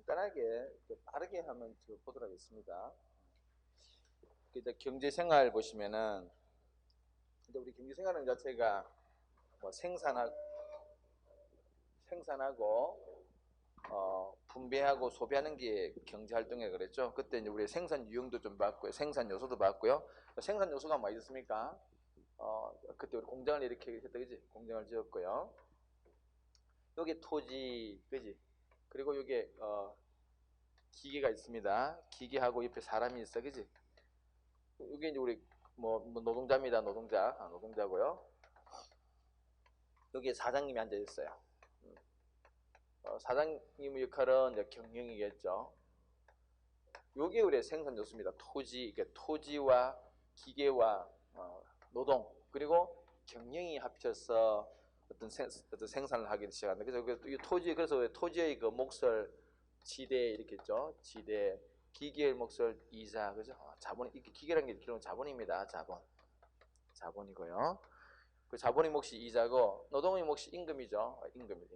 간단하게 빠르게 한번 보도록 하겠습니다. 이제 경제생활 보시면은 이제 우리 경제생활은 자체가 뭐 생산하고 분배하고 소비하는 게 경제활동이라고 그랬죠. 그때 이제 우리 생산 유형도 좀 봤고요, 생산 요소도 봤고요. 생산 요소가 뭐 있었습니까? 그때 우리 공장을 이렇게 했다, 그지? 공장을 지었고요. 여기 토지, 그지? 그리고 여기 기계가 있습니다. 기계하고 옆에 사람이 있어, 그지? 이게 이제 우리 뭐 노동자입니다. 노동자고요. 여기에 사장님이 앉아 있어요. 사장님의 역할은 이제 경영이겠죠. 요게 우리의 생산 요소입니다. 토지와 기계와 노동 그리고 경영이 합쳐서 어떤 생산을 하기 시작합니다. 그래서 이 그래서 토지의 그 몫을 지대 이렇게 있죠. 지대, 기계의 몫을 이자, 그죠? 기계라는 게 기록은 자본입니다. 자본이고요. 그 자본의 몫이 이자고 노동의 몫이 임금이죠. 임금.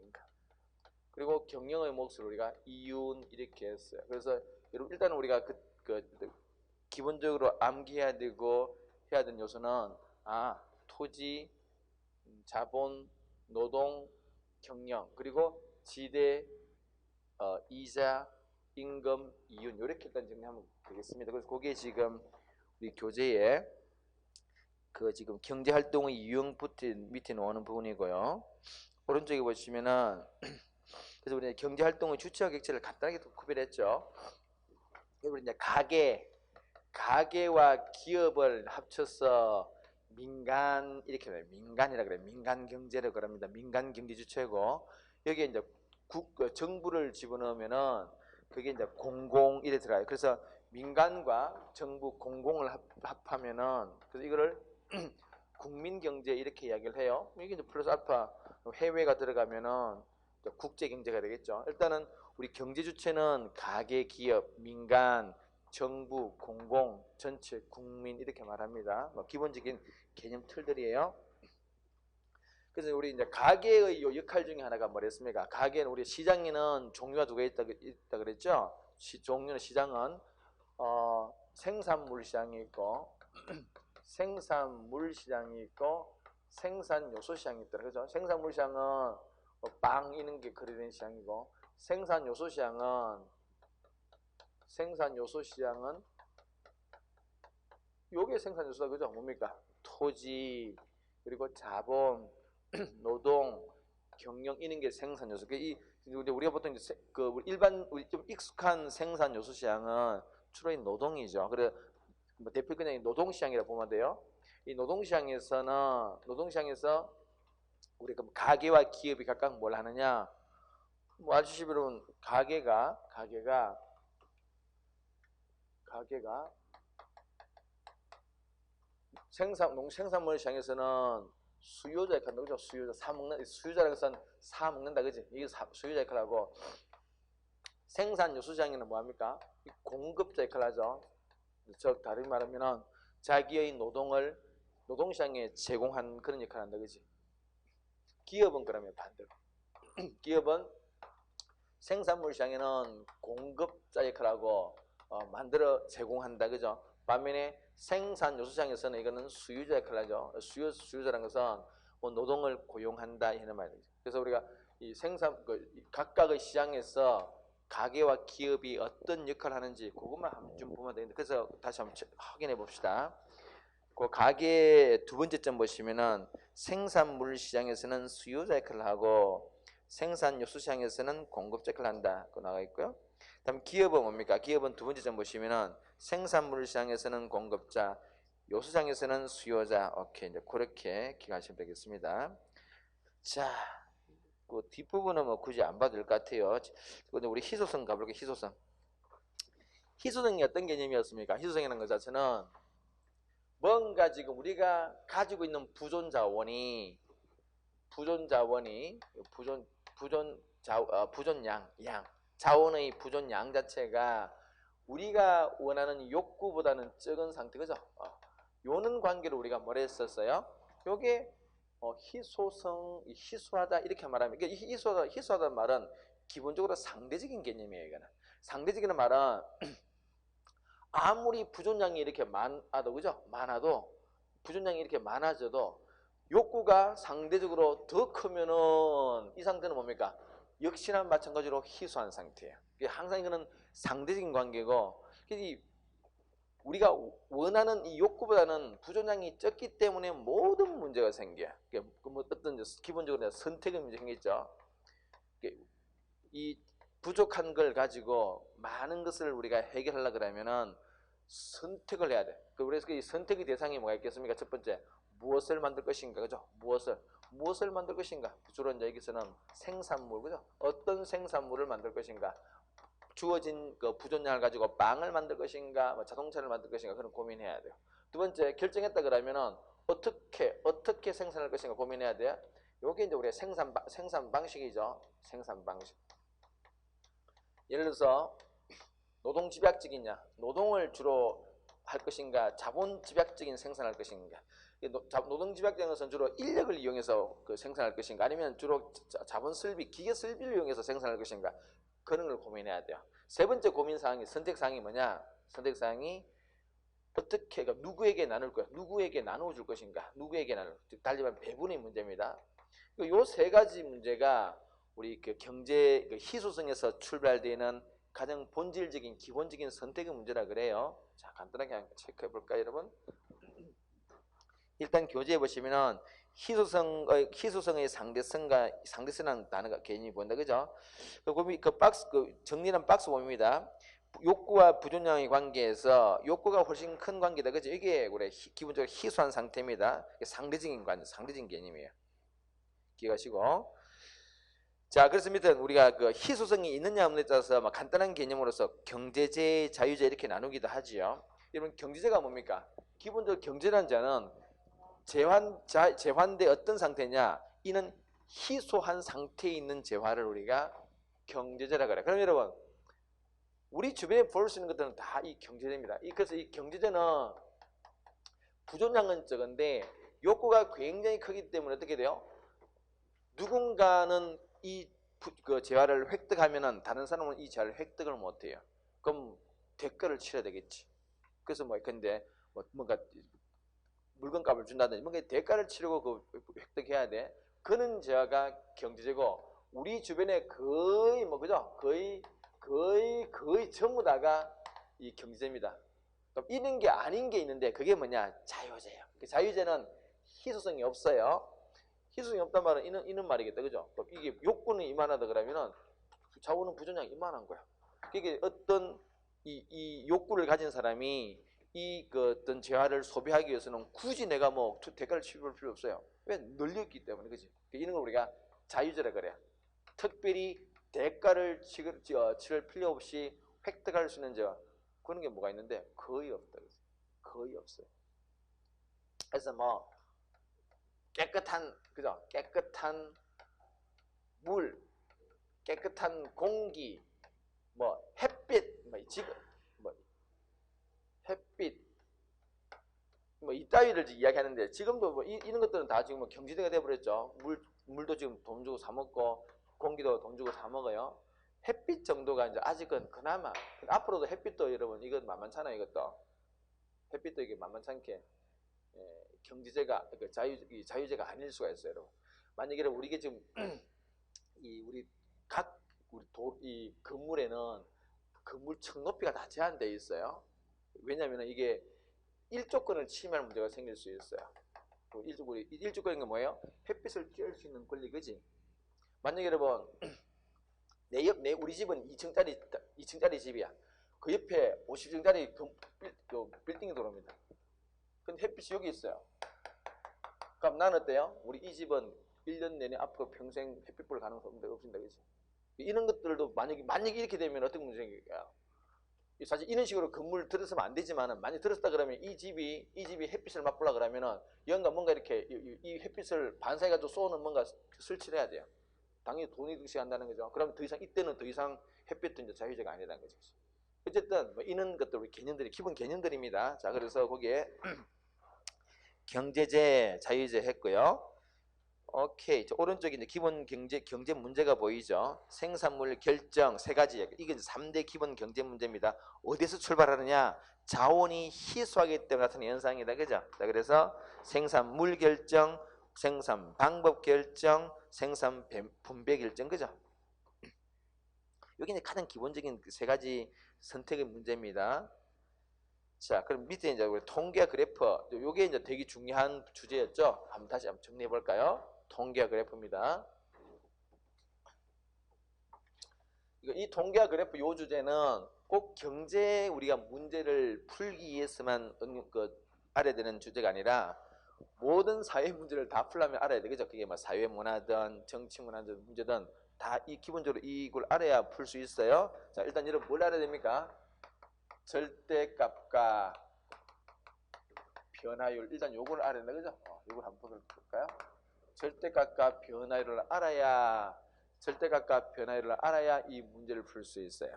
그리고 경영의 몫을 우리가 이윤 이렇게 했어요. 그래서 일단 우리가 기본적으로 암기해야 되고 해야 되는 요소는 토지, 자본, 노동, 경영 그리고 지대, 이자, 임금, 이윤 이렇게 일단 정리하면 되겠습니다. 그래서 그게 지금 우리 교재에 지금 경제활동의 유형 밑에 나오는 부분이고요. 오른쪽에 보시면은 그래서 우리 경제활동의 주체와 객체를 간단하게 구별했죠. 그리고 이제 가게와 기업을 합쳐서 민간 이렇게 해요. 민간이라 그래요. 민간 경제를 그럽니다. 민간 경제 주체고 여기에 이제 정부를 집어넣으면은 그게 이제 공공 이래 들어가요. 그래서 민간과 정부 공공을 합하면은 그래서 이거를 국민 경제 이렇게 이야기를 해요. 이게 이제 플러스 알파 해외가 들어가면은 국제 경제가 되겠죠. 일단은 우리 경제 주체는 가계, 기업, 민간, 정부, 공공, 전체, 국민 이렇게 말합니다. 기본적인 개념 틀들이에요. 그래서 우리 이제 가계의 역할 중에 하나가 뭐랬습니까? 가계는 우리 시장에는 종류가 두 개 있다 그랬죠. 종류는 시장은 생산물 시장이 있고 생산물 시장이 있고 생산 요소 시장이 있다. 그죠? 생산물 시장은 빵 이런 게 거래되는 시장이고 생산 요소 시장은 요게 생산 요소다. 그죠? 뭡니까? 토지 그리고 자본 노동 경영 이런 게 생산 요소. 우리가 보통 우리 좀 익숙한 생산 요소 시장은 주로 이 노동이죠. 그래 대표 그냥 노동 시장이라고 보면 돼요. 이 노동 시장에서 우리 가게와 기업이 각각 뭘 하느냐? 뭐 아시기로는 가게가 생산물 시장에서는 수요자 역할 하는 거죠. 수요자라는 것은 사 먹는다, 그지? 이게 수요자 역할을 하고 생산 요소 시장에는 뭐 합니까? 공급자 역할을 하죠. 즉 다르게 말하면은 자기의 노동을 노동시장에 제공한 그런 역할을 한다, 그지? 기업은 그러면 반대로 기업은 생산물 시장에는 공급자 역할을 하고 만들어 제공한다, 그죠? 반면에 생산 요소 시장에서는 이거는 수요자 역할을 하죠. 수요자라는 것은 노동을 고용한다 이런 말이죠. 그래서 우리가 이 각각의 시장에서 가게와 기업이 어떤 역할을 하는지 그것만 좀 보면 되는데 그래서 다시 한번 확인해 봅시다. 그 가게 두 번째 점 보시면은 생산물 시장에서는 수요자 역할을 하고 생산 요소 시장에서는 공급자 역할을 한다. 그 나가 있고요. 다음 기업은 뭡니까? 기업은 두 번째 점 보시면은 생산물 시장에서는 공급자, 요소 시장에서는 수요자. 오케이, 이제 그렇게 기억하시면 되겠습니다. 자, 그 뒷부분은 뭐 굳이 안 봐도 될 것 같아요. 근데 우리 희소성 가볼게요. 희소성이 어떤 개념이었습니까? 희소성이라는 것 자체는 뭔가 지금 우리가 가지고 있는 부존 자원이 자원의 부존 양 자체가 우리가 원하는 욕구보다는 적은 상태, 그죠? 요는 관계로 우리가 뭐라 했었어요? 요게 희소하다 이렇게 말하면, 희소하다는 말은 기본적으로 상대적인 개념이에요. 이거는 상대적인 말은 아무리 부존량이 이렇게 많아도 그죠? 많아도 부존량이 이렇게 많아져도 욕구가 상대적으로 더 크면은 이 상태는 뭡니까? 역시나 마찬가지로 희소한 상태예요. 항상 이거는 상대적인 관계고 우리가 원하는 이 욕구보다는 부존량이 적기 때문에 모든 문제가 생겨요. 뭐 어떤 기본적으로 선택의 문제 생겼죠. 이 부족한 걸 가지고 많은 것을 우리가 해결하려 그러면은 선택을 해야 돼. 그래서 이 선택의 대상이 뭐가 있겠습니까? 첫 번째, 무엇을 만들 것인가, 그죠? 무엇을 만들 것인가? 주로 이제 여기서는 생산물, 그죠? 어떤 생산물을 만들 것인가? 주어진 그 부존량을 가지고 빵을 만들 것인가, 뭐 자동차를 만들 것인가, 그런 고민해야 돼요. 두 번째, 결정했다 그러면은 어떻게 생산할 것인가 고민해야 돼요. 요게 이제 우리의 생산 방식이죠. 생산 방식. 예를 들어서 노동 집약적이냐, 노동을 주로 할 것인가, 자본 집약적인 생산할 것인가. 노동 집약적인 것은 주로 인력을 이용해서 그 생산할 것인가, 아니면 주로 자본 설비, 기계 설비를 이용해서 생산할 것인가, 그런 걸 고민해야 돼요. 세 번째 고민 사항이, 선택 사항이 뭐냐? 선택 사항이 어떻게, 그러니까 누구에게 나눌 거야, 누구에게 나누어 줄 것인가, 누구에게 나눌, 즉 달리 말하면 배분의 문제입니다. 요 세 가지 문제가 우리 그 경제 그 희소성에서 출발되는 가장 본질적인 기본적인 선택의 문제라 그래요. 자, 간단하게 한번 체크해 볼까요, 여러분? 일단 교재에 보시면은 희소성의 상대성이라는 단어가 개념이 보인다, 그죠? 그 박스, 정리한 박스 보입니다. 욕구와 부존량의 관계에서 욕구가 훨씬 큰 관계다, 그죠? 이게 우리 기본적으로 희소한 상태입니다. 상대적인 관계, 상대적인 개념이에요. 기억하시고. 자, 그래서 밑에 우리가 그 희소성이 있느냐 없느냐에 따라서 간단한 개념으로서 경제제, 자유제 이렇게 나누기도 하지요. 여러분, 경제제가 뭡니까? 기본적으로 경제라는 자는 재환대 어떤 상태냐? 이는 희소한 상태에 있는 재화를 우리가 경제제라 그래. 그럼 여러분, 우리 주변에 볼 수 있는 것들은 다 이 경제제입니다. 그래서 이 경제제는 부존량은 적은데 욕구가 굉장히 크기 때문에 어떻게 돼요? 누군가는 그 재화를 획득하면은 다른 사람은 이 재화를 획득을 못해요. 그럼 대가를 치러야 되겠지. 그래서 근데 뭔가 물건값을 준다든지 뭔가 대가를 치르고 그 획득해야 돼. 그는 재화가 경제제고, 우리 주변에 거의 그죠? 거의 전부 다가 이 경제제입니다. 그럼 이런 게 아닌 게 있는데 그게 뭐냐? 자유제예요. 자유제는 희소성이 없어요. 희소성이 없단 말은 이런 말이겠다, 그죠? 이게 욕구는 이만하다 그러면은 자원은 부존량이 이만한 거야. 이게 어떤 이 욕구를 가진 사람이 그 어떤 재화를 소비하기 위해서는 굳이 내가 뭐 대가를 치를 필요 없어요. 왜? 널렸기 때문에, 그지? 이런 걸 우리가 자유제라 그래. 특별히 대가를 치를 필요 없이 획득할 수 있는 재화, 그런 게 뭐가 있는데 거의 없다, 그지? 거의 없어요. 그래서 뭐 깨끗한, 그죠? 깨끗한 물, 깨끗한 공기, 뭐 햇빛, 햇빛, 이따위를 이야기하는데, 지금도 이런 것들은 다 지금 경제제가 돼버렸죠. 물도 지금 돈 주고 사 먹고, 공기도 돈 주고 사 먹어요. 햇빛 정도가 이제 아직은 그나마, 앞으로도 햇빛도 여러분 이건 만만찮아요. 이것도 햇빛도 이게 만만찮게 경제제가, 자유제가 아닐 수가 있어요, 여러분. 만약에 우리가 지금 우리 건물에는 건물 층 높이가 다 제한되어 있어요. 왜냐하면 이게 일조권을 침해할 문제가 생길 수 있어요. 일조권인 게 뭐예요? 햇빛을 쬐을 수 있는 권리, 그지? 만약에 여러분 우리 집은 2층짜리 집이야. 그 옆에 50층짜리 빌딩이 들어옵니다. 근데 햇빛이 여기 있어요. 그럼 나는 어때요? 우리 이 집은 1년 내내 앞으로 평생 햇빛 볼 가능성이 없습니다, 그지? 이런 것들도 만약에 이렇게 되면 어떤 문제가 생길까요? 사실 이런 식으로 건물 들었으면 안 되지만은, 만약 들었다 그러면 이 집이 햇빛을 맛보려 그러면은 뭔가 이렇게 이 햇빛을 반사해가지고 쏘는 뭔가 설치를 해야 돼요. 당연히 돈이 득시 한다는 거죠. 그러면 이때는 더 이상 햇빛도 이제 자유제가 아니라는 거죠. 어쨌든 이런 것들 우리 개념들이 기본 개념들입니다. 자, 그래서 거기에 경제제, 자유제 했고요. 오케이. 저 오른쪽에 이제 기본 경제 문제가 보이죠? 생산물 결정 세 가지. 이게 3대 기본 경제 문제입니다. 어디서 출발하느냐? 자원이 희소하기 때문에 나타나는 현상이다. 그죠? 자, 그래서 생산물 결정, 생산 방법 결정, 생산 분배 결정. 그죠? 여기 이제 가장 기본적인 세 가지 선택의 문제입니다. 자, 그럼 밑에 이제 우리 통계와 그래프. 요게 이제 되게 중요한 주제였죠? 다시 한번 정리해 볼까요? 통계와 그래프입니다. 이 통계와 그래프 요 주제는 꼭 경제 우리가 문제를 풀기 위해서만 알아야 되는 주제가 아니라 모든 사회 문제를 다 풀려면 알아야 되겠죠. 그게 뭐 사회 문화든 정치 문화든 문제든 다 이 기본적으로 이걸 알아야 풀 수 있어요. 자, 일단 여러분 뭘 알아야 됩니까? 절대값과 변화율. 일단 요걸 알아야 된다. 그죠? 요걸 한번 볼까요? 절대값과 변화율을 알아야 이 문제를 풀 수 있어요.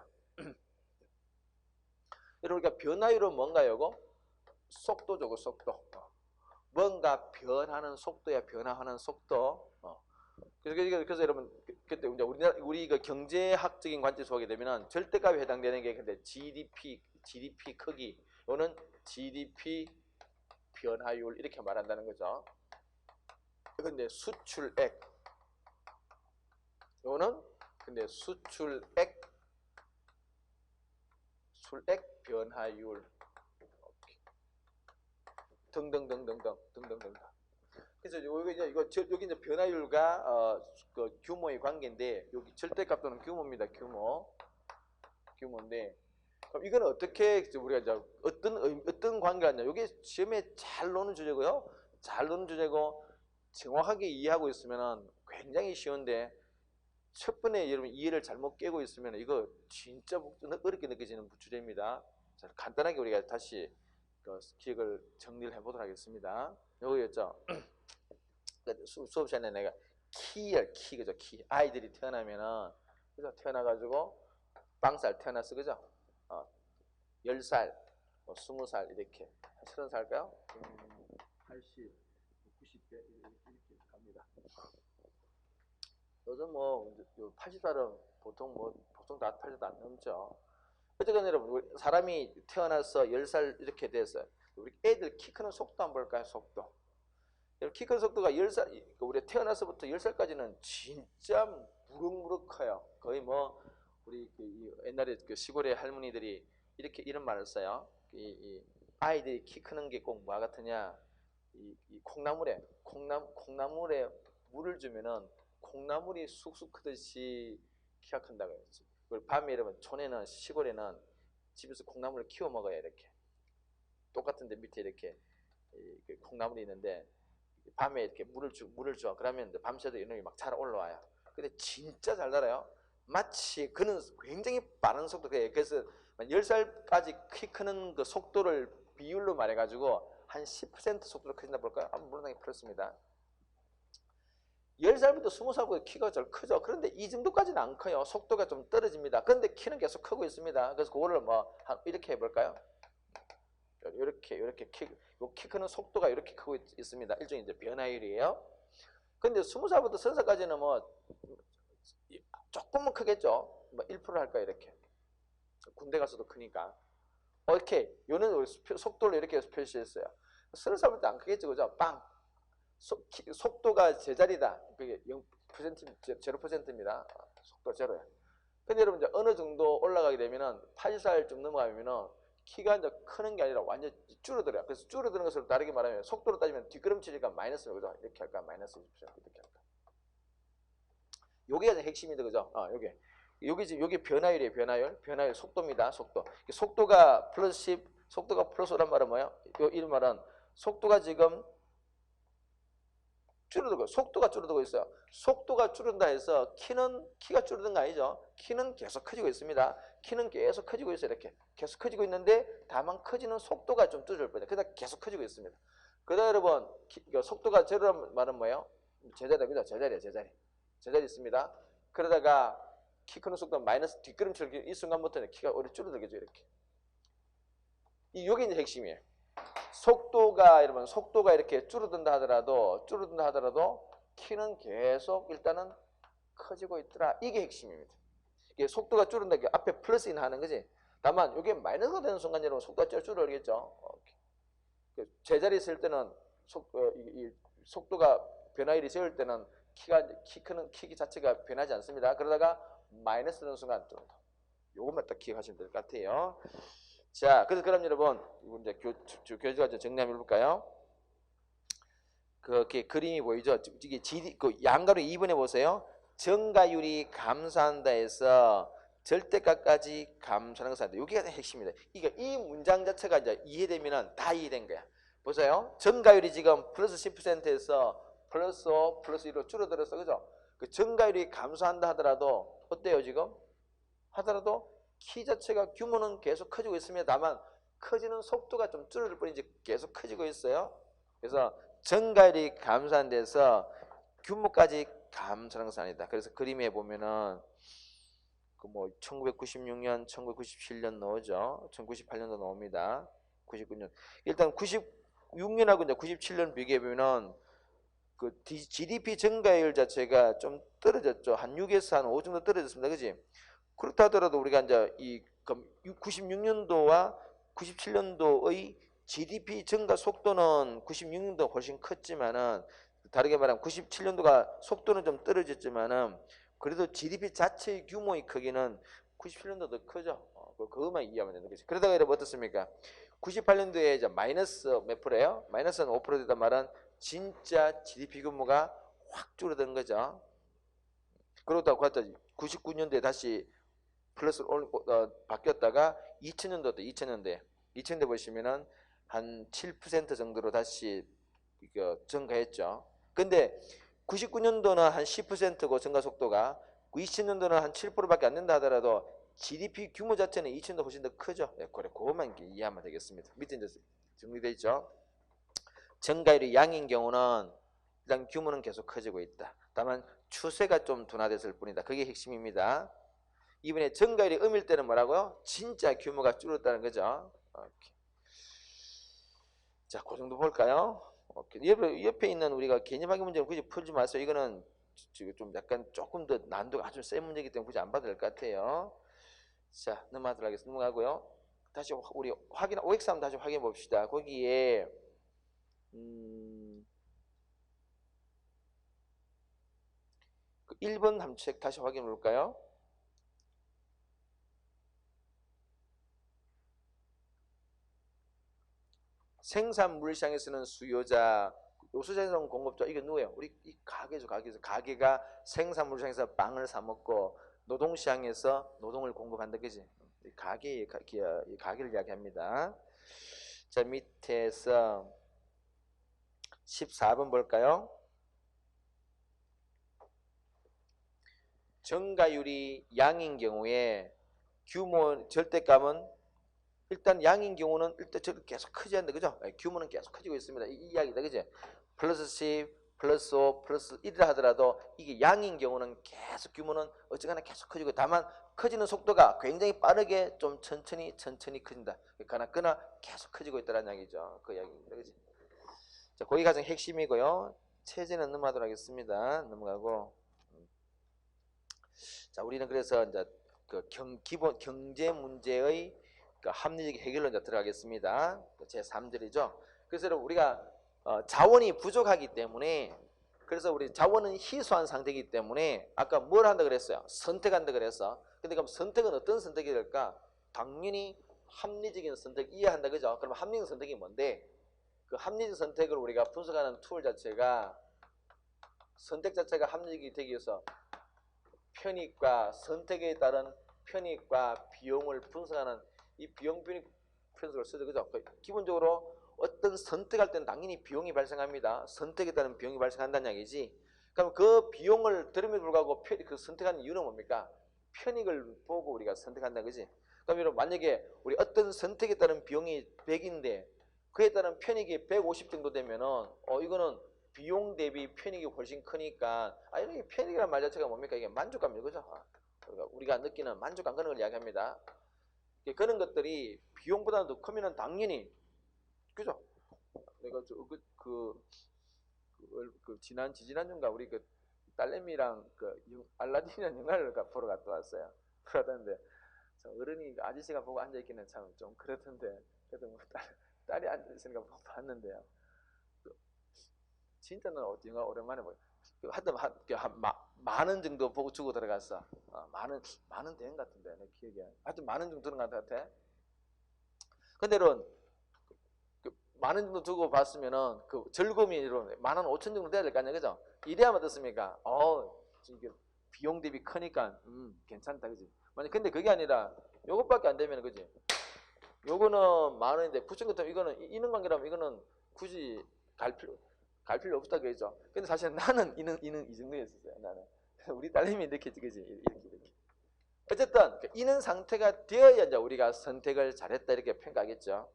여러분, 그러니까 변화율은 뭔가요? 이거? 속도죠, 속도. 뭔가 변하는 속도야, 변화하는 속도. 그래서 여러분, 그때 우리 그 경제학적인 관점에서 보게 되면은 절대값에 해당되는 게 근데 GDP 크기, 이거는 GDP 변화율 이렇게 말한다는 거죠. 근데 수출액, 이거는 근데 수출액 변화율 등등등등등. 그래서 여기 이제 변화율과 그 규모의 관계인데 여기 절대값 또는 규모입니다. 규모인데 그럼 이건 어떻게 우리가 이제 어떤 관계가 있냐? 이게 시험에 잘 나오는 주제고요. 잘 나오는 주제고 정확하게 이해하고 있으면은 굉장히 쉬운데 첫 번에 여러분 이해를 잘못 깨고 있으면 이거 진짜 어렵게 느껴지는 주제입니다. 자, 간단하게 우리가 다시 그 기억을 정리를 해보도록 하겠습니다. 요거였죠. 수업 시간에 내가 그죠? 키. 아이들이 태어나면은 그죠? 태어나가지고 빵살 태어났어, 그죠? 10살, 20살 이렇게 30살까요? 80, 90대 이렇게 갑니다. 요즘 80살은 보통 다 80도 안 넘죠. 어쨌든 여러분 사람이 태어나서 10살 이렇게 됐어요. 우리 애들 키 크는 속도 한번 볼까요? 속도. 키 크는 속도가 10살, 우리 태어나서부터 10살까지는 진짜 무럭무럭 커요. 거의 우리 옛날에 그 시골의 할머니들이 이런 말을 써요. 아이들이 키 크는 게 꼭 뭐가 같으냐? 이 콩나물에 물을 주면은 콩나물이 쑥쑥 크듯이 키가 큰다고 했지. 그리고 밤에 여러분 촌에는 시골에는 집에서 콩나물을 키워 먹어야 이렇게 똑같은데 밑에 이렇게 콩나물이 있는데 밤에 이렇게 물을 줘. 그러면 밤새도 이놈이 막 잘 올라와요. 근데 진짜 잘 자라요. 마치 그는 굉장히 빠른 속도. 그래서 10살까지 키 크는 그 속도를 비율로 말해가지고 한 10% 속도로 커진다 볼까요? 물론 그렇습니다. 10살부터 20살부터 키가 잘 크죠. 그런데 이 정도까지는 안 커요. 속도가 좀 떨어집니다. 그런데 키는 계속 크고 있습니다. 그래서 그거를 이렇게 해볼까요? 이렇게 키 크는 속도가 이렇게 크고 있습니다. 일종의 이제 변화율이에요. 근데 20살부터 30살까지는 조금은 크겠죠. 1% 할까요? 이렇게. 군대 가서도 크니까. 오케이. 요는 속도를 이렇게 표시했어요. 30살부터 안 크겠죠. 그죠? 빵. 속도가 제자리다. 그게 0%입니다. 속도 제로야. 근데 여러분 이제 어느 정도 올라가게 되면은 80살쯤 넘어가면은 키가 이제 크는 게 아니라 완전 줄어들어요. 그래서 줄어드는 것을 다르게 말하면 속도로 따지면 뒷걸음치니까 마이너스로 그죠? 이렇게 할까? 마이너스 20% 이렇게 할까? 요게 핵심이다. 그죠? 요게 변화율이에요. 변화율 속도입니다. 속도가 플러스 10, 속도가 플러스 5란 말은 뭐예요? 이런 말은 속도가 지금 속도가 줄어들고 있어요. 속도가 줄어든다 해서 키가 줄어든 거 아니죠. 키는 계속 커지고 있습니다. 키는 계속 커지고 있어요. 이렇게 계속 커지고 있는데 다만 커지는 속도가 좀 줄어들 뿐이에요. 그러다 계속 커지고 있습니다. 그러다 여러분 속도가 제로란 말은 뭐예요? 제자리, 그죠? 제자리 있습니다. 그러다가 키 크는 속도가 마이너스 뒷걸음질 이 순간부터는 키가 오히려 줄어들겠죠. 이렇게. 이게 이제 핵심이에요. 속도가 이렇게 줄어든다 하더라도 키는 계속 일단은 커지고 있더라. 이게 핵심입니다. 이게 속도가 줄은다. 이게 앞에 플러스 인 하는 거지. 다만 이게 마이너스가 되는 순간 여러분 속도가 줄어들겠죠. 제자리 있을 때는 속도가 변화율이 적을 때는 키 자체가 변하지 않습니다. 그러다가 마이너스 되는 순간 좀 요것만 딱 기억하시면 될 것 같아요. 자, 그래서 그럼 여러분 이제 교재가 좀 정리 한번 해볼까요? 그렇게 그림이 보이죠? 이게 그 양가로 2번에 보세요. 정가율이 감소한다 해서 절대값까지 감소하는 것을 한다. 이게 핵심입니다. 이 문장 자체가 이제 이해되면은 다 이해된 거야. 보세요. 정가율이 지금 플러스 10%에서 플러스 5, 플러스 1로 줄어들었어. 그죠? 그 정가율이 감소한다 하더라도 어때요 지금? 하더라도 키 자체가 규모는 계속 커지고 있습니다. 다만 커지는 속도가 좀 줄어들 뿐이지 계속 커지고 있어요. 그래서 정가율이 감소한 데서 규모까지 감소하는 것은 아니다. 그래서 그림에 보면은 그 뭐 1996년, 1997년 나오죠. 1998년도 나옵니다. 99년. 일단 96년하고 이제 97년 비교해 보면은 그 GDP 증가율 자체가 좀 떨어졌죠. 한 6에서 한 5 정도 떨어졌습니다. 그지? 그렇다 하더라도 우리가 이제 이 96년도와 97년도의 GDP 증가 속도는 96년도 훨씬 컸지만은 다르게 말하면 97년도가 속도는 좀 떨어졌지만은 그래도 GDP 자체의 규모의 크기는 97년도 더 크죠. 그것만 이해하면 되는 거지. 그러다가 여러분 어떻습니까? 98년도에 이제 마이너스 몇 프로예요? 마이너스는 5% 됐단 말은 진짜 GDP 규모가 확 줄어든 거죠. 그러다가 99년도에 다시 플러스로 바뀌었다가 2000년대 보시면은 한 7% 정도로 다시 증가했죠. 근데 99년도는 한 10%고 증가 속도가 2000년도는 한 7%밖에 안 된다 하더라도 GDP 규모 자체는 2000년도 훨씬 더 크죠. 네, 그래 그것만 이해하면 되겠습니다. 밑에 이제 정리되어 있죠. 증가율이 양인 경우는 일단 규모는 계속 커지고 있다. 다만 추세가 좀 둔화됐을 뿐이다. 그게 핵심입니다. 이번에 증가율이 음일 때는 뭐라고요? 진짜 규모가 줄었다는 거죠. 오케이. 자, 그 정도 볼까요? 옆에 있는 우리가 개념학의 문제는 굳이 풀지 마세요. 이거는 지금 좀 약간 조금 더 난도가 아주 센 문제이기 때문에 굳이 안 봐도 될 것 같아요. 자, 넘어가도록 하겠습니다. 넘어가고요. 다시 우리 OX 한번 다시 확인해 봅시다. 거기에 그 1번 함책 다시 확인해 볼까요? 생산 물시장에서는 수요자, 요소자재는 공급자. 이게 누구예요? 우리 이 가게죠. 가게가 생산 물시장에서 빵을 사 먹고 노동시장에서 노동을 공급한다. 그지? 가게를 이야기합니다. 자, 밑에서 14번 볼까요? 정가율이 양인 경우에 규모 절대값은 일단 양인 경우는 일단 저렇게 계속 크지 않는다. 그죠? 규모는 계속 커지고 있습니다. 이 이야기다. 그죠? 플러스 10, 플러스 5, 플러스 1이라 하더라도 이게 양인 경우는 계속 규모는 어쨌거나 계속 커지고 다만 커지는 속도가 굉장히 빠르게 좀 천천히 커진다. 그러나 계속 커지고 있다는 이야기죠. 그 이야기입니다. 그죠? 자, 거기가 가장 핵심이고요. 체제는 넘어가도록 하겠습니다. 넘어가고. 자, 우리는 그래서 이제 그 기본 경제 문제의 그 합리적 해결로 이제 들어가겠습니다. 제 3절이죠. 그래서 우리가 자원이 부족하기 때문에 그래서 우리 자원은 희소한 상태이기 때문에 아까 뭘 한다 그랬어요? 선택한다 그랬어. 근데 그럼 선택은 어떤 선택이 될까? 당연히 합리적인 선택 이해한다 그죠? 그럼 합리적 선택이 뭔데? 그 합리적 선택을 우리가 분석하는 툴 자체가 선택 자체가 합리적이 되기 위해서 편익과 선택에 따른 편익과 비용을 분석하는 이 비용 편익 분석을 쓰죠. 그죠? 기본적으로 어떤 선택할 때는 당연히 비용이 발생합니다. 선택에 따른 비용이 발생한다는 이야기지. 그럼 그 비용을 들음에도 불구하고 그 선택하는 이유는 뭡니까? 편익을 보고 우리가 선택한다 그지? 그럼 여러분 만약에 우리 어떤 선택에 따른 비용이 100인데 그에 따른 편익이 150 정도 되면은 이거는 비용 대비 편익이 훨씬 크니까 이런 편익이라는 말 자체가 뭡니까? 이게 만족감이죠. 그죠? 그러니까 우리가 느끼는 만족감 그런 걸 이야기합니다. 그런 것들이 비용보다 더 크면은 당연히 그죠? 내가 지지난주인가 우리 그 딸내미랑 알라딘이라는 영화를 보러 갔다 왔어요. 그러던데 어른이 아저씨가 보고 앉아 있기는 참 좀 그렇던데 그래도 뭐 딸이 앉아 있으니까 봤는데요. 진짜는 영화 오랜만에 보여. 하여튼 만원 정도 보고 주고 들어갔어. 만원 된 것 같은데 내 기억에. 하여튼 만원 정도 들은 것 같아. 근데는 만원 정도 두고 봤으면은 그 즐거움이 15,000 정도 돼야 될 거 아니야, 그죠? 이래야만 어떻습니까? 이게 비용 대비 크니까 괜찮다, 그지? 만약 근데 그게 아니라 요것밖에 안 되면 그지? 요거는 만원인데 부천 같으면 이거는 인원관계라면 이거는 굳이 갈 필요 없다 그러죠. 근데 사실 나는 이 정도였었어요. 나는 우리 딸내미 이렇게 그지? 이렇게. 어쨌든 이는 상태가 되어야 이제 우리가 선택을 잘했다 이렇게 평가하겠죠.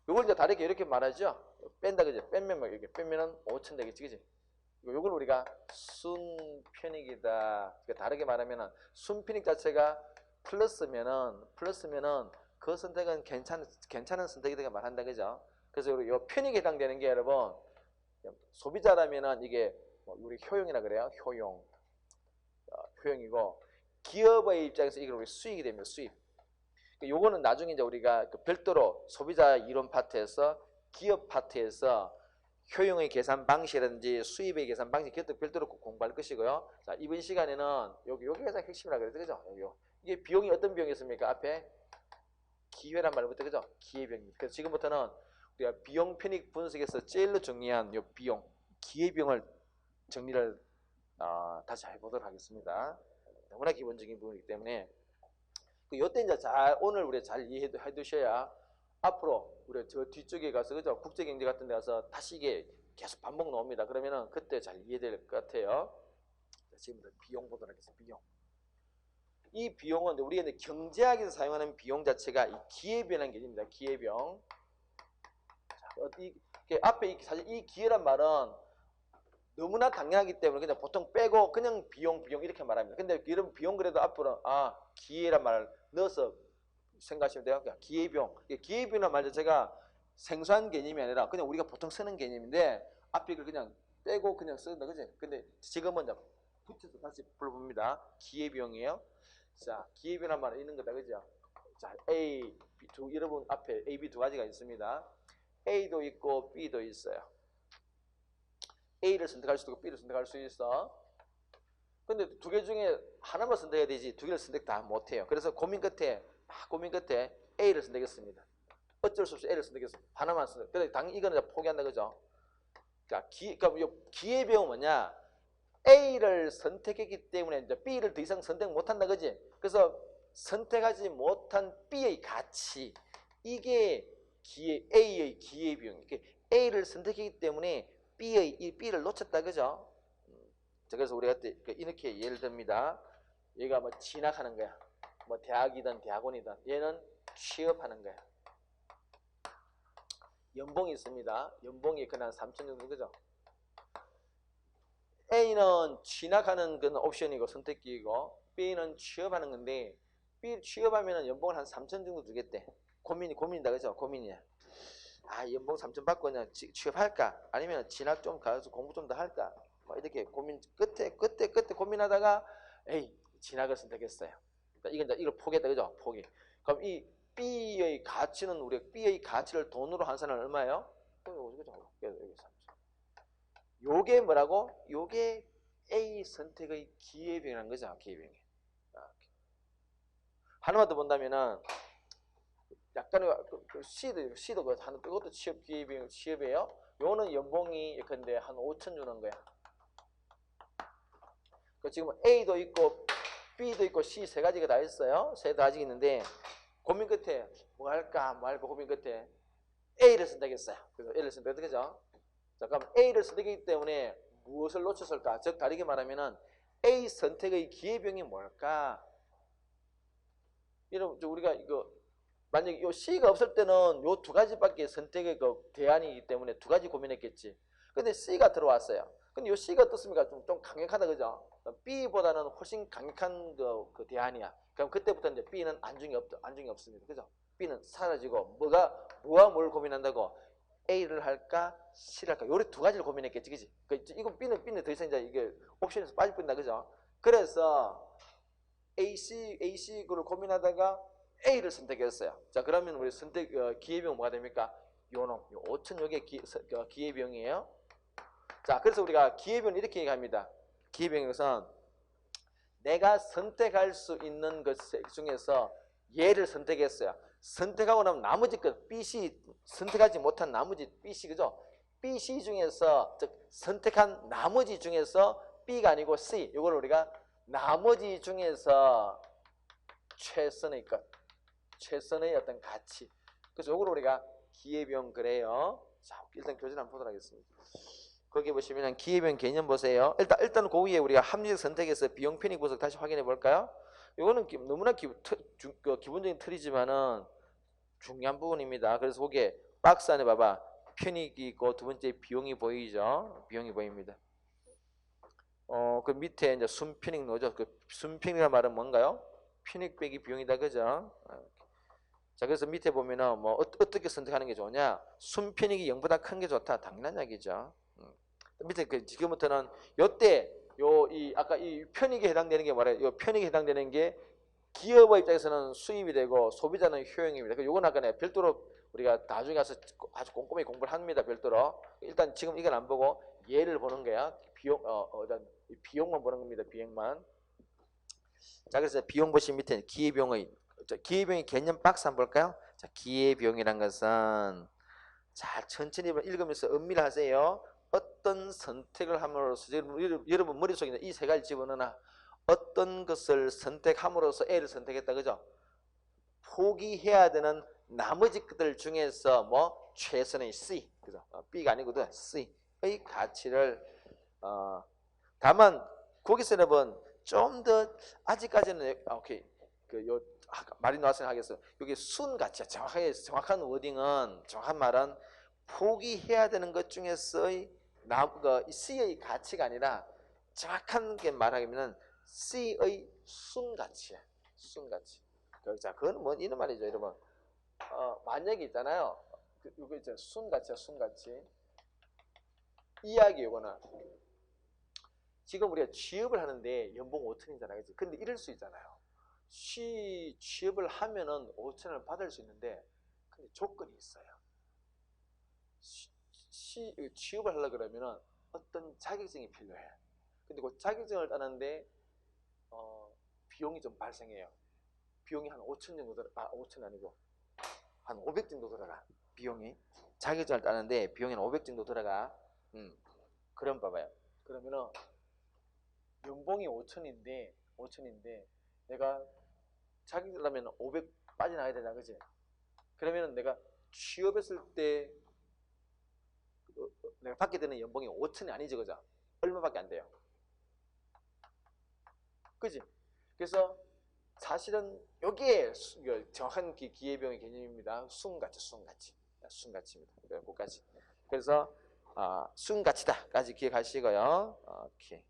요걸 이제 다르게 이렇게 말하죠. 뺀다 그지? 빼면 이렇게 빼면은 5,000 되겠지, 그지? 요걸 우리가 순편익이다. 그러니까 다르게 말하면은 순편익 자체가 플러스면은 그 선택은 괜찮은 선택이 되게 말한다, 그죠? 그래서 요 편익에 해당되는 게 여러분 소비자라면은 이게 우리 효용이라 그래요. 효용이고 기업의 입장에서 이게 우리 수익이 됩니다. 수익. 요거는 나중에 이제 우리가 별도로 소비자 이론 파트에서 기업 파트에서 효용의 계산 방식이라든지 수입의 계산 방식 그것도 별도로 공부할 것이고요. 자, 이번 시간에는 여기가 가장 핵심이라 그랬죠, 그죠? 이게 비용이 어떤 비용이었습니까? 앞에 기회란 말부터 그죠? 기회비용입니다. 그래서 지금부터는 우리가 비용 편익 분석에서 제일로 정리한 요 비용, 기회비용을 정리를 다시 해보도록 하겠습니다. 너무나 기본적인 부분이기 때문에 요때 이제 오늘 우리 잘 이해해 두셔야 앞으로 우리 저 뒤쪽에 가서 그죠? 국제경제 같은 데 가서 다시 이게 계속 반복 나옵니다. 그러면은 그때 잘 이해될 것 같아요. 지금부터 비용 보도록 하겠습니다. 비용. 이 비용은 우리가 이제 경제학에서 사용하는 비용 자체가 이 기회비용이라는 게 있습니다. 기회비용. 앞에 사실 이 기회란 말은 너무나 당연하기 때문에 그냥 보통 빼고 그냥 비용 이렇게 말합니다. 근데 이런 비용 그래도 앞으로 기회란 말을 넣어서 생각하시면 돼요. 그러니까 기회비용이란 말 자체가 생소한 개념이 아니라 그냥 우리가 보통 쓰는 개념인데 앞에 그냥 빼고 그냥 쓰는다, 그지? 근데 지금은 붙여서 다시 불러봅니다. 기회비용이에요. 자, 기회비용이란 말은 있는 거다, 그죠? 자, A, B, 여러분 앞에 A, B 두 가지가 있습니다. A도 있고 B도 있어요. A를 선택할 수도 있고 B를 선택할 수 있어. 근데 두 개 중에 하나만 선택해야 되지 두 개를 선택 다 못해요. 그래서 고민 끝에 A를 선택했습니다. 어쩔 수 없이 A를 선택했어. 하나만 선택. 근데 당연히 이거는 포기한다, 그죠? 그러니까 기회비용은 뭐냐? A를 선택했기 때문에 이제 B를 더 이상 선택 못한다, 그지? 그래서 선택하지 못한 B의 가치, 이게 A의 기회비용. A를 선택했기 때문에 B를 놓쳤다, 그죠? 그래서 우리가 이렇게 예를 듭니다. 얘가 뭐 진학하는 거야. 뭐 대학이든 대학원이든 얘는 취업하는 거야. 연봉이 있습니다. 연봉이 그냥 3,000 정도, 그죠? A는 진학하는 건 옵션이고 선택기이고 B는 취업하는 건데 B 취업하면 연봉을 한 3,000 정도 주겠대. 고민이다, 그죠? 고민이야. 연봉 3,000 받고 그냥 취업할까? 아니면 진학 좀 가서 공부 좀 더 할까? 뭐 이렇게 고민 끝에 고민하다가 진학을 선택했어요. 그러니까 이걸 포기했다, 그죠? 포기. 그럼 이 B의 가치는 우리 B의 가치를 돈으로 환산하면 얼마예요? 그죠? 요게 뭐라고? 요게 A 선택의 기회비용이라는 거죠. 기회비용이. 하나만 더 본다면은 약간의 C도 하나 그것도 취업이에요. 요거는 연봉이 근데 한 5,000 주는 거야. 지금 A도 있고 B도 있고 C 세 가지가 다 있어요. 세 가지가 있는데 고민 끝에 뭐 할까 고민 끝에 A를 선택했어요. 그래서 A를 선택했죠. 자, 그럼 A를 선택했기 때문에 무엇을 놓쳤을까? 즉 다르게 말하면은 A 선택의 기회비용이 뭘까? 여러분 우리가 이거 만약에 요 C가 없을 때는 요 두 가지밖에 선택의 대안이기 때문에 두 가지 고민했겠지. 근데 C가 들어왔어요. 근데 요 C가 어떻습니까? 좀 강력하다, 그죠? B보다는 훨씬 강력한 그 대안이야. 그럼 그때부터 이제 B는 안중이 없습니다. 그죠? B는 사라지고 뭐와 뭘 고민한다고? A를 할까 C를 할까 요래 두 가지를 고민했겠지, 그지? 이건 B는 더 이상 이제 이게 옵션에서 빠질 뿐이다, 그죠? 그래서 AC 그걸 고민하다가 A를 선택했어요. 자, 그러면 우리 기회비용 뭐가 됩니까? 요놈, 요 5천 요게 기회비용이에요. 자, 그래서 우리가 기회비용을 이렇게 얘기합니다. 기회비용에서는 내가 선택할 수 있는 것 중에서 얘를 선택했어요. 선택하고 나면 나머지 것 BC 선택하지 못한 나머지 BC, 그죠? BC 중에서 즉 선택한 나머지 중에서 B가 아니고 C, 이걸 우리가 나머지 중에서 최선의 것, 최선의 어떤 가치. 그래서 이걸 우리가 기회비용 그래요. 자, 일단 교재 한번 보도록 하겠습니다. 거기 보시면 기회비용 개념 보세요. 일단 그 위에 우리가 합리적 선택에서 비용 편익 분석 다시 확인해 볼까요? 이거는 너무나 기본적인 틀이지만은 중요한 부분입니다. 그래서 거기에 박스 안에 봐봐. 편익이 있고 두 번째 비용이 보이죠? 비용이 보입니다. 그 밑에 이제 순편익 넣죠. 그 순편익이라는 말은 뭔가요? 편익 빼기 비용이다, 그죠? 자, 그래서 밑에 보면은 뭐 어떻게 선택하는 게 좋냐? 순편익이 0보다 큰 게 좋다. 당연한 얘기죠. 밑에 지금부터는 요때 아까 이 편익에 해당되는 게 뭐래요? 요 편익에 해당되는 게 기업의 입장에서는 수입이 되고 소비자는 효용입니다. 요건 아까 내가 별도로 우리가 나중에 가서 아주 꼼꼼히 공부를 합니다. 별도로. 일단 지금 이건 안 보고 얘를 보는 거야. 비용만 보는 겁니다. 비용만. 자, 그래서 비용 보시면 밑에 기회비용의 개념 박스 한번 볼까요? 자, 기회비용이란 것은 자, 천천히 읽으면서 음미를 하세요. 어떤 선택을 함으로써 여러분 머릿속에 이 세 가지 집어넣으나 어떤 것을 선택함으로써 A를 선택했다, 그죠? 포기해야 되는 나머지 것들 중에서 뭐 최선의 C, 그죠? B가 아니거든. C의 가치를 다만 거기서 여러분 좀 더 아직까지는 오케이 말이 나왔으면 하겠어요. 여기 순 가치야. 정확한 워딩은 정확한 말은 포기해야 되는 것 중에서의 C의 가치가 아니라 정확한 게 말하기는 C의 순가치야. 순가치. 자, 그건 뭐 이런 말이죠, 여러분. 만약에 있잖아요. 이거 이제 순가치야, 순가치. 이야기 이거는 지금 우리가 취업을 하는데 연봉 5천이잖아요, 그치? 근데 이럴 수 있잖아요. 취업을 하면은 5천을 받을 수 있는데, 근데 조건이 있어요. 취업을 하려고 그러면은 어떤 자격증이 필요해. 근데 그 자격증을 따는데 비용이 좀 발생해요. 비용이 한 5천 정도 5천 아니고 한 500 정도 들어가. 비용이 자격증을 따는데 비용이 한 500 정도 들어가. 그럼 봐봐요. 그러면은 연봉이 5천인데 내가 자격증을 따면 500 빠져나가야 되나, 그지? 그러면은 내가 취업했을 때 내가 받게 되는 연봉이 5천이 아니지, 그죠? 얼마밖에 안 돼요. 그지? 그래서 사실은 여기에 정확한 기회비용의 개념입니다. 순가치입니다. 여기까지. 그래서 순가치다까지 기억하시고요. 오케이.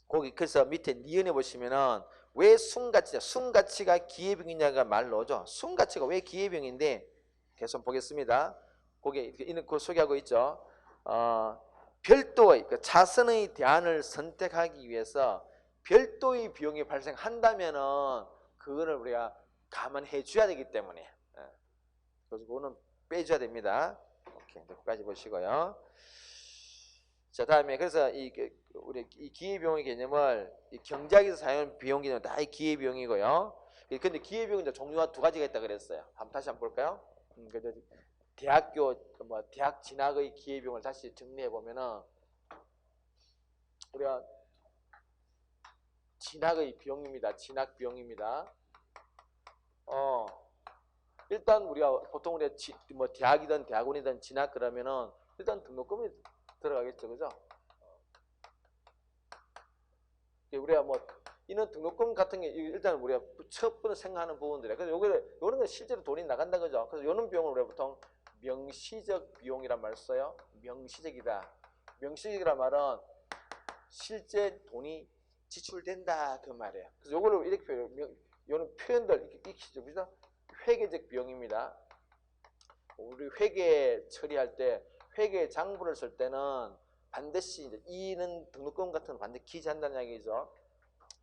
거기 그래서 밑에 니은에 보시면은 왜 순가치가 기회비용이냐가 말 나오죠. 순가치가 왜 기회비용인데 계속 보겠습니다. 거기에 이렇게 소개하고 있죠. 별도의 자선의 대안을 선택하기 위해서 별도의 비용이 발생한다면은 그거를 우리가 감안해 줘야 되기 때문에 그래서 그거는 빼줘야 됩니다. 오케이, 여기까지 보시고요. 자, 다음에 그래서 우리 이 기회비용의 개념을 경제학에서 사용하는 비용 개념은 다 기회비용이고요. 근데 기회비용은 이제 종류가 두 가지가 있다 그랬어요. 다시 한번 볼까요? 대학 진학의 기회비용을 다시 정리해 보면은 우리가 진학의 비용입니다. 진학 비용입니다. 일단 우리가 보통 우리가 대학이든 대학원이든 진학 그러면은 일단 등록금이 들어가겠죠, 그죠? 우리가 이런 등록금 같은 게 일단 우리가 첫 번째 생각하는 부분들이에요. 그래서 요런 건 실제로 돈이 나간다, 그죠? 그래서 요런 비용을 우리가 보통 명시적 비용이란 말을 써요. 명시적이다. 명시적이란 말은 실제 돈이 지출된다 그 말이에요. 그래서 요거를 이렇게 요런 표현들 익히죠, 그죠? 회계적 비용입니다. 우리 회계 처리할 때 회계 장부를 쓸 때는 반드시 이제 이는 등록금 같은 거 반드시 기재한다는 이야기죠.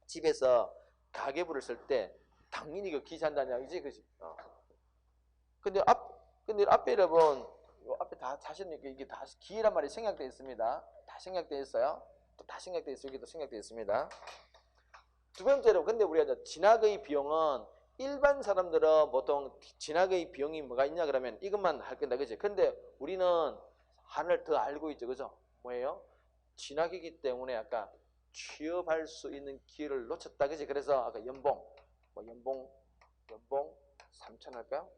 집에서 가계부를 쓸 때 당연히 이거 기재한다는 이야기지, 그지? 근데 앞에 여러분, 요 앞에 다 사실은 이게 다 기회란 말이 생략되어 있습니다. 다 생략되어 있어요. 또 다 생략되어 있어요. 여기도 생략되어 있습니다. 두 번째로, 근데 우리가 진학의 비용은 일반 사람들은 보통 진학의 비용이 뭐가 있냐 그러면 이것만 할 건다, 그지? 근데 우리는 하나를 더 알고 있죠, 그죠? 뭐예요? 진학이기 때문에 아까 취업할 수 있는 기회를 놓쳤다, 그지? 그래서 아까 연봉 3천 할까요?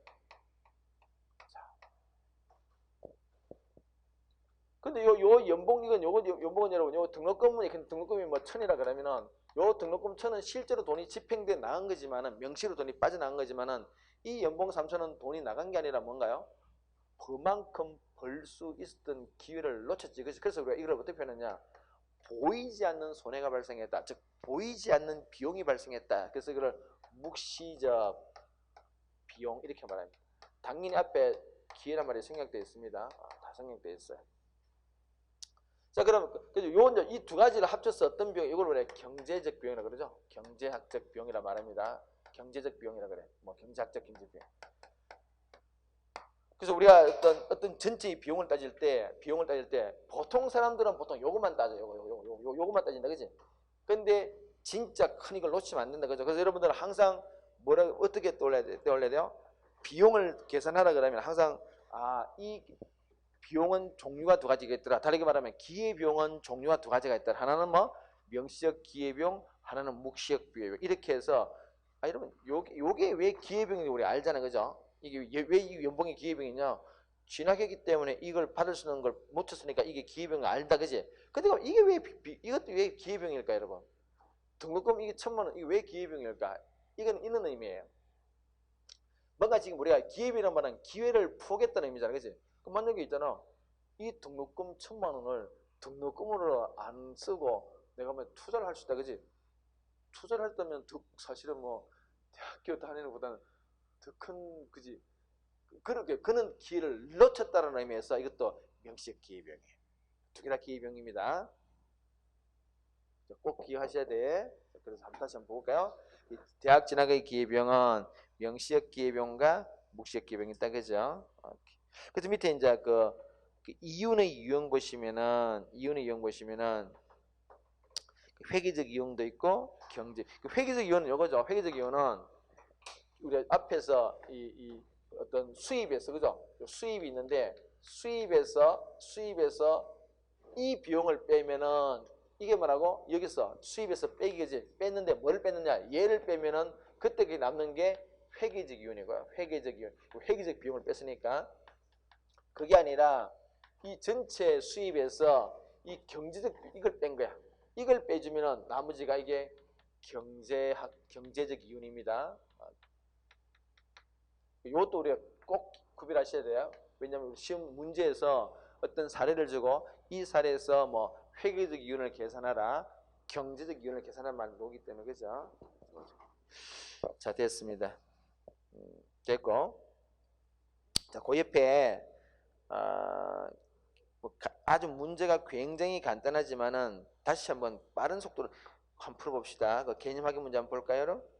근데 요 연봉은 여러분, 요 등록금이 뭐 1,000이라 그러면은 요 등록금 1,000은 실제로 돈이 집행돼 나간 거지만은 명시로 돈이 빠져나간 거지만은 이 연봉 3,000은 돈이 나간 게 아니라 뭔가요? 그만큼 벌 수 있었던 기회를 놓쳤지. 그래서 우리가 이걸 어떻게 표현하냐? 보이지 않는 손해가 발생했다. 즉 보이지 않는 비용이 발생했다. 그래서 이걸 묵시적 비용 이렇게 말합니다. 당연히 앞에 기회란 말이 생략되어 있습니다. 다 생략되어 있어요. 자, 그럼 이 두 가지를 합쳐서 어떤 비용? 이걸 우리가 경제적 비용이라 그러죠. 경제학적 비용이라 말합니다. 경제적 비용이라 그래. 뭐 경제학적 경제 비용. 그래서 우리가 어떤 전체의 비용을 따질 때 보통 사람들은 보통 요것만 따져요. 요것만 따진다, 그지? 근데 진짜 큰 이걸 놓치면 안 된다, 그죠? 그래서 여러분들은 항상 어떻게 떠올려야 돼요? 비용을 계산하라 그러면 항상 이 비용은 종류가 두 가지가 있더라. 다르게 말하면 기회비용은 종류가 두 가지가 있더라. 하나는 뭐 명시적 기회비용, 하나는 묵시적 기회비용. 이렇게 해서 여러분 요게 왜 기회비용인지 우리 알잖아요, 그죠? 이게 왜 이 연봉이 기회비용이냐? 진학했기 때문에 이걸 받을 수 있는 걸 못 쳤으니까 이게 기회비용을 알다, 그지? 근데 이것도 왜 기회비용일까, 여러분? 등록금 이게 1,000만 원 이게 왜 기회비용일까? 이건 있는 의미예요. 뭔가 지금 우리가 기회비용이라는 말은 기회를 포기했다는 의미잖아, 그지? 그럼 만약에 있잖아, 이 등록금 1,000만 원을 등록금으로 안 쓰고 내가 뭐 투자를 할 수 있다, 그지? 투자를 했다면 사실은 뭐 대학교 다니는 것보다는 더 큰, 그지? 그렇게 그는 기회를 놓쳤다는 의미에서 이것도 명시적 기회비용이에요. 두 개 다 기회비용입니다. 꼭 기억하셔야 돼. 그래서 다시 한번 볼까요? 대학 진학의 기회비용은 명시적 기회비용과 묵시적 기회비용이 있다, 그죠? 그래서 밑에 이제 그 이윤의 유형 보시면은 회계적 이용도 있고 경제. 회계적 이용은 이거죠. 회계적 이용은 우리 앞에서 이 어떤 수입에서, 그죠? 수입이 있는데 수입에서 이 비용을 빼면은 이게 뭐라고? 여기서 수입에서 빼기지. 뺐는데 뭘 뺐느냐? 얘를 빼면은 그때 남는 게 회계적 이윤이고요. 회계적 비용을 뺐으니까. 그게 아니라 이 전체 수입에서 이 이걸 뺀 거야. 이걸 빼주면은 나머지가 이게 경제적 이윤입니다. 이것도 우리가 꼭 구별하셔야 돼요. 왜냐하면 시험 문제에서 어떤 사례를 주고 이 사례에서 뭐 회계적 이윤을 계산하라, 경제적 이윤을 계산하는 말이 오기 때문에, 그죠? 자, 됐습니다. 됐고, 자, 그 옆에 아주 문제가 굉장히 간단하지만은 다시 한번 빠른 속도로 한번 풀어봅시다. 그 개념 확인 문제 한번 볼까요, 여러분?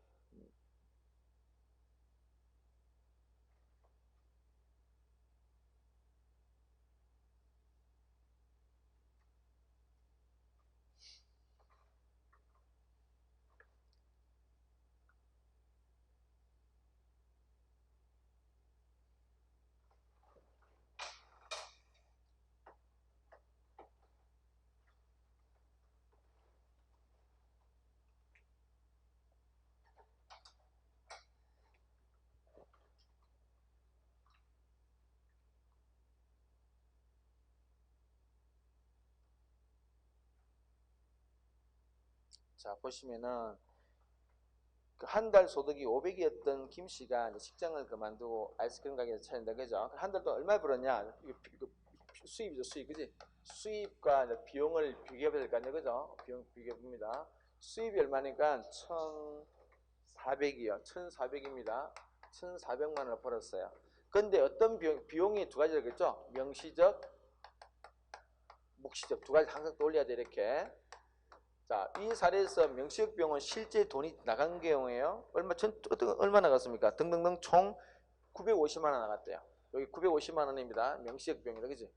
자, 보시면은 그 한 달 소득이 500이었던 김 씨가 이제 직장을 그만두고 아이스크림 가게에서 차린다, 그죠? 한 달 동안 얼마 벌었냐? 이거 수입이죠, 수입, 그지? 수입과 이제 비용을 비교해야 될 거 아니에요, 그죠? 비용 비교해 봅니다. 수입이 얼마니까 1,400이요. 1,400입니다. 1,400만 원을 벌었어요. 근데 어떤 비용이 두 가지를 그랬죠? 명시적, 묵시적 두 가지 항상 떠올려야 돼 이렇게. 자, 이 사례에서 명시적 비용은 실제 돈이 나간 경우에요. 얼마 나갔습니까? 등등등 총 950만 원 나갔대요. 여기 950만 원입니다. 명시적 비용이다, 그지?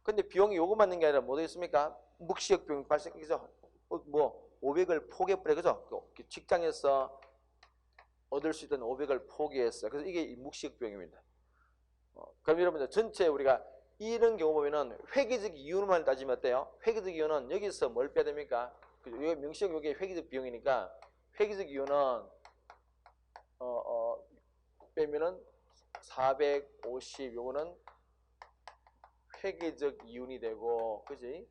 근데 비용이 요거 맞는 게 아니라 뭐 되겠습니까? 묵시적 비용 발생이죠. 뭐 500을 포기해버려, 그죠? 직장에서 얻을 수 있던 500을 포기했어. 그래서 이게 묵시적 비용입니다. 그럼 여러분들 전체 우리가 이런 경우 보면은 회계적 이유만 따지면 어때요? 회계적 이유는 여기서 뭘 빼야 됩니까? 여기 명시적 요게 회계적 비용이니까 회계적 이유는 빼면은 450 요거는 회계적 이윤이 되고, 그지?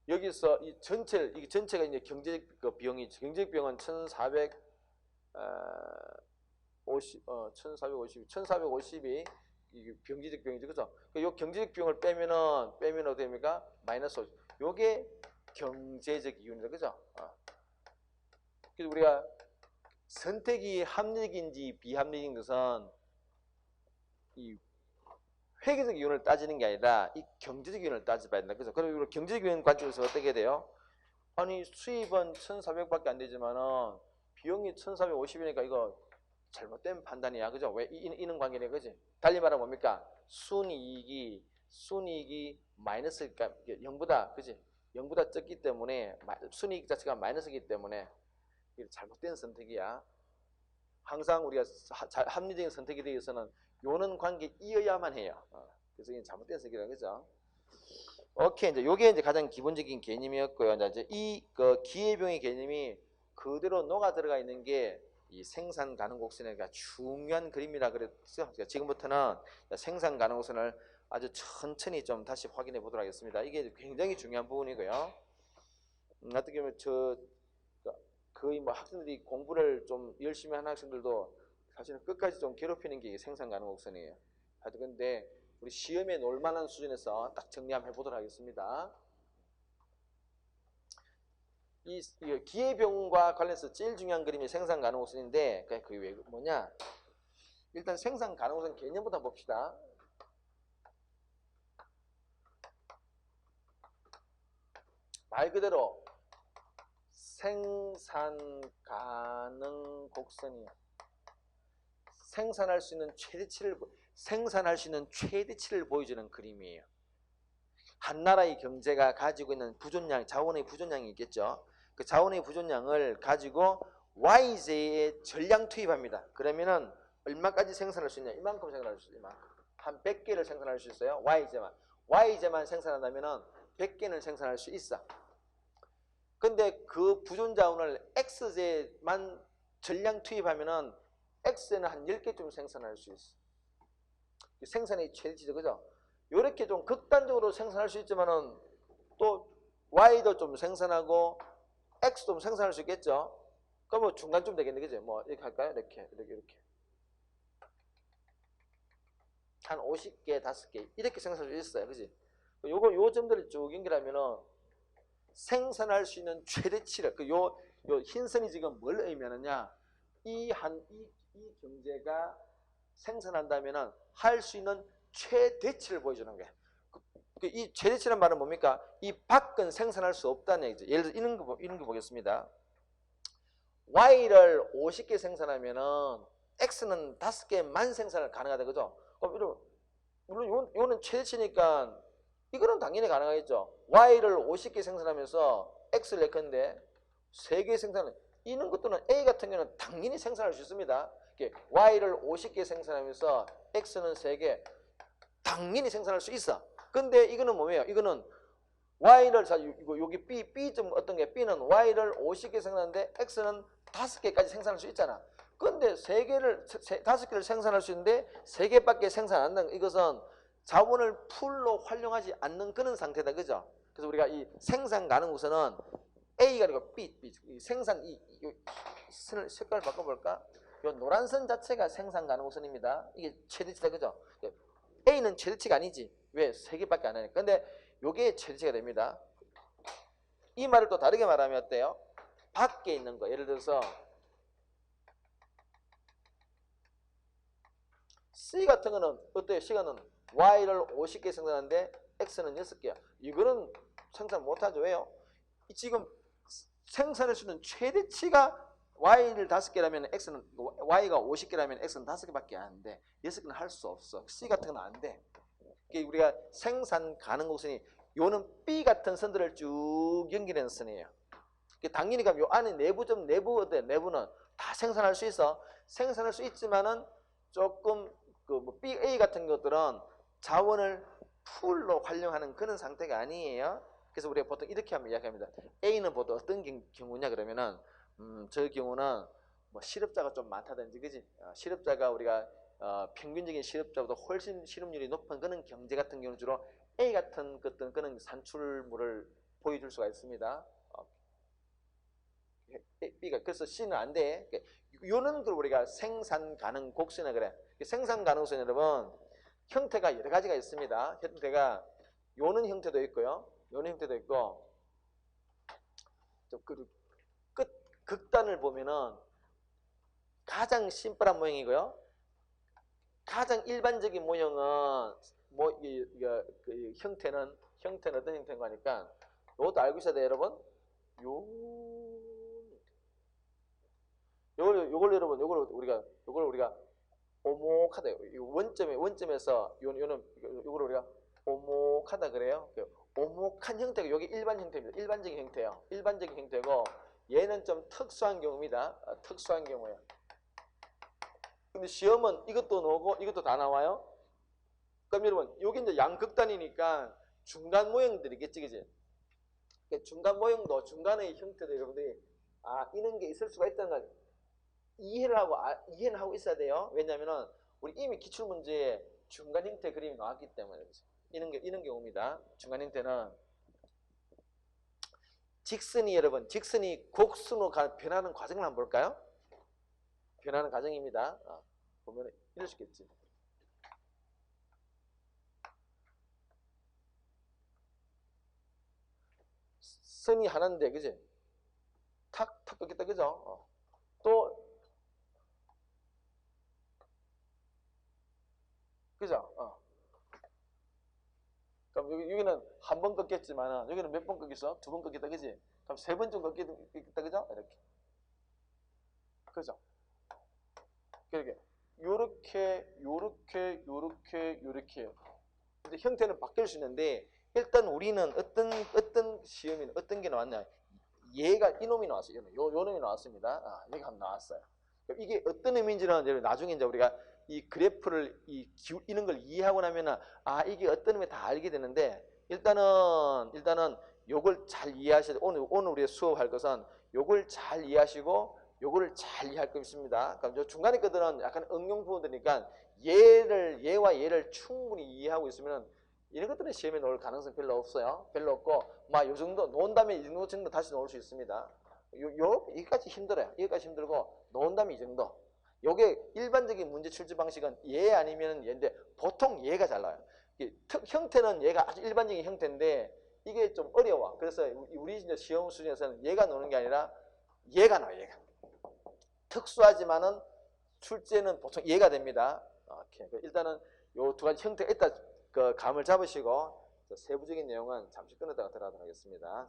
여기서 이 전체가 이제 경제적 그 비용이, 경제적 비용은 1450이 이 경제적 비용이죠, 그죠? 요 경제적 비용을 빼면은 어떻게 됩니까? 마이너스 50. 요게 경제적 이윤이다, 그죠? 그래서 우리가 선택이 합리적인지 비합리적인 것은 이 회계적 이윤을 따지는 게 아니라 이 경제적 이윤을 따져봐야 된다. 그래서 그리고 경제적 이윤 관점에서 어떻게 돼요? 아니 수입은 1,400밖에 안 되지만은 비용이 1,450이니까 이거 잘못된 판단이야, 그죠? 왜 이런 관계네, 그지? 달리 말하면 뭡니까? 순이익이 마이너스니까 0보다, 그지? 0보다 적기 때문에 순이익 자체가 마이너스이기 때문에 이게 잘못된 선택이야. 항상 우리가 합리적인 선택에 대해서는 요는 관계 이어야만 해요. 그래서 이게 잘못된 선택이라, 그죠? 오케이, 이제 요게 이제 가장 기본적인 개념이었고요. 이제 이 그 기회비용의 개념이 그대로 녹아 들어가 있는 게 이 생산 가능 곡선의 중요한 그림이라 그랬죠. 지금부터는 생산 가능 곡선을 아주 천천히 좀 다시 확인해 보도록 하겠습니다. 이게 굉장히 중요한 부분이고요. 어떻게 보면 거의 뭐 학생들이 공부를 좀 열심히 하는 학생들도 사실은 끝까지 좀 괴롭히는 게 생산 가능 곡선이에요. 하여튼 근데 우리 시험에 놓을 만한 수준에서 딱 정리 한번 해보도록 하겠습니다. 이 기회비용과 관련해서 제일 중요한 그림이 생산 가능 곡선인데 그게 왜 뭐냐? 일단 생산 가능 곡선 개념부터 봅시다. 말 그대로 생산 가능 곡선이요. 생산할 수 있는 최대치를 보여주는 그림이에요. 한 나라의 경제가 가지고 있는 부존량, 자원의 부존량이 있겠죠. 그 자원의 부존량을 가지고 Y제에 전량 투입합니다. 그러면은 얼마까지 생산할 수 있냐? 이만큼 생산할 수 있어요. 이만큼. 한 100개를 생산할 수 있어요. Y제만 생산한다면은 100개는 생산할 수 있어. 근데 그 부존 자원을 X제만 전량 투입하면은 X는 한 10개쯤 생산할 수 있어. 생산의 최대치죠, 그죠? 요렇게 좀 극단적으로 생산할 수 있지만은 또 Y도 좀 생산하고 X도 좀 생산할 수 있겠죠? 그럼 뭐 중간쯤 되겠네, 그죠? 뭐 이렇게 할까요? 이렇게. 한 50개, 5개 이렇게 생산할 수 있어요, 그지? 요 점들을 쭉 연결하면은 생산할 수 있는 최대치를 요 흰선이 지금 뭘 의미하느냐? 이 경제가 생산한다면은 할 수 있는 최대치를 보여주는 거예요. 이 최대치란 말은 뭡니까? 이 밖은 생산할 수 없다는 얘기죠. 예를 들어 이런 거 보겠습니다. Y를 50개 생산하면은 X는 5개만 생산을 가능하다, 그죠? 물론 요는 최대치니까 이거는 당연히 가능하겠죠. Y를 50개 생산하면서 X를 예컨대 3개 생산을, 이런 것들은 A 같은 경우는 당연히 생산할 수 있습니다. Y를 50개 생산하면서 X는 3개 당연히 생산할 수 있어. 근데 이거는 뭐예요? 이거는 Y를, 자, 여기 B 좀 어떤 게, B는 Y를 50개 생산하는데 X는 5개까지 생산할 수 있잖아. 근데 5개를 생산할 수 있는데 3개밖에 생산 안 한다는, 이것은 자원을 풀로 활용하지 않는 그런 상태다, 그죠? 그래서 우리가 이 생산 가능 우선은 A가 아니고 B 생산, 색깔을 바꿔볼까? 요 노란 선 자체가 생산 가능 우선입니다. 이게 최대치다, 그죠? A는 최대치가 아니지. 왜? 3개밖에 안 하니까. 근데 요게 최대치가 됩니다. 이 말을 또 다르게 말하면 어때요? 밖에 있는 거. 예를 들어서 C 같은 거는 어때요? C가는 Y를 50개 생산하는데 X는 6개야. 이거는 생산 못하죠. 왜요? 지금 생산할 수 있는 최대치가 Y를 5개라면 X는 Y가 50개라면 X는 5개밖에 안 돼. 6개는 할 수 없어. C 같은 건 안 돼. 우리가 생산 가능 곡선이 요는 B 같은 선들을 쭉 연결하는 선이에요. 당연히 요 안에 내부는 다 생산할 수 있어. 생산할 수 있지만은 조금 뭐 BA 같은 것들은 자원을 풀로 활용하는 그런 상태가 아니에요. 그래서 우리가 보통 이렇게 하면 이야기합니다. A는 보통 어떤 경우냐 그러면은 저 경우는 뭐 실업자가 좀 많다든지, 그지? 실업자가 우리가 평균적인 실업자보다 훨씬 실업률이 높은 그런 경제 같은 경우는 주로 A 같은 그런 산출물을 보여줄 수가 있습니다. B가 그래서 C는 안 돼. 요는 우리가 생산 가능 곡선이라 그래. 생산 가능성 여러분 형태가 여러 가지가 있습니다. 형태가 요는 형태도 있고요. 요는 형태도 있고 극단을 보면은 가장 심플한 모형이고요. 가장 일반적인 모형은 그 형태는 어떤 형태인가 하니까 요것도 알고 있어야 돼요, 여러분. 요걸 우리가 오목하다. 원점에서 요걸 우리가 오목하다 그래요. 오목한 형태가 여기 일반 형태입니다. 일반적인 형태예요. 일반적인 형태고 얘는 좀 특수한 경우입니다. 특수한 경우예요. 근데 시험은 이것도 나오고 이것도 다 나와요. 그럼 여러분 여기 이제 양극단이니까 중간 모형들이겠지, 그지? 중간 모형도 중간의 형태도 여러분들이 이런 게 있을 수가 있다는 걸 이해는 하고 있어야 돼요. 왜냐하면은 우리 이미 기출문제에 중간 형태 그림이 나왔기 때문에 이런 경우입니다. 중간 형태는 직선이 곡선으로 변하는 과정을 한번 볼까요? 변하는 과정입니다. 보면 이럴 수 있겠지. 선이 하나인데, 그지? 탁 꺾겠다, 그죠? 또 그죠? 그럼 여기는 한 번 꺾겠지만 여기는 몇 번 꺾겠어? 2번 꺾겠다, 그지? 그럼 3번 좀 꺾겠다, 그죠? 이렇게. 그죠? 요렇게. 이제 형태는 바뀔 수 있는데 일단 우리는 어떤 시험이 어떤 게 나왔냐? 얘가 이놈이 나왔어요. 요 놈이 나왔습니다. 얘가 한번 나왔어요. 이게 어떤 의미인지는 나중에 이제 우리가 이 그래프를 이런 걸 이해하고 나면은 이게 어떤 의미 다 알게 되는데 일단은 요걸 잘 이해하셔야 돼. 오늘 우리가 수업할 것은 요걸 잘 이해하시고 요거를 잘 이해할 거 있습니다. 그럼 저 중간에 것들은 약간 응용 부분이니까 얘와 얘를 충분히 이해하고 있으면 이런 것들은 시험에 나올 가능성 별로 없어요. 별로 없고 요 정도 놓은 다음에 이 정도 다시 나올 수 있습니다. 여기까지 힘들어요. 여기까지 힘들고 놓은 다음에 이 정도. 요게 일반적인 문제 출제 방식은 얘 아니면 얘인데 보통 얘가 잘 나와요. 형태는 얘가 아주 일반적인 형태인데 이게 좀 어려워. 그래서 우리 이제 시험 수준에서는 얘가 나오는 게 아니라 얘가 나와요. 얘가. 특수하지만은 출제는 보통 이해가 됩니다. 일단은 요 두 가지 형태가 있다 감을 잡으시고 세부적인 내용은 잠시 끊었다가 들어가도록 하겠습니다.